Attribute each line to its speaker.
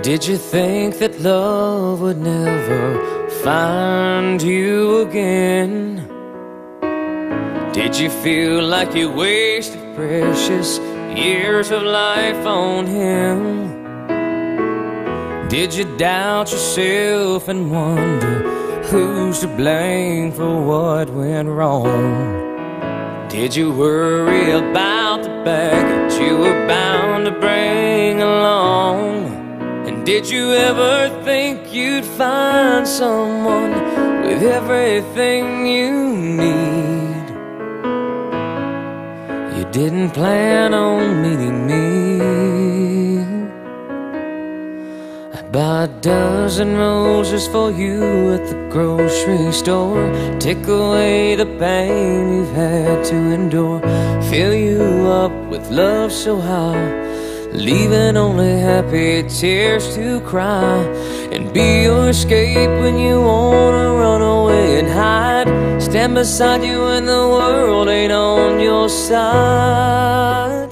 Speaker 1: Did you think that love would never find you again? Did you feel like you wasted precious years of life on him? Did you doubt yourself and wonder who's to blame for what went wrong? Did you worry about the baggage you were bound to bring along? And did you ever think you'd find someone with everything you need? You didn't plan on meeting me. I buy a dozen roses for you at the grocery store, take away the pain you've had to endure, fill you up with love so high, leaving only happy tears to cry, and be your escape when you wanna run away and hide, stand beside you when the world ain't on your side.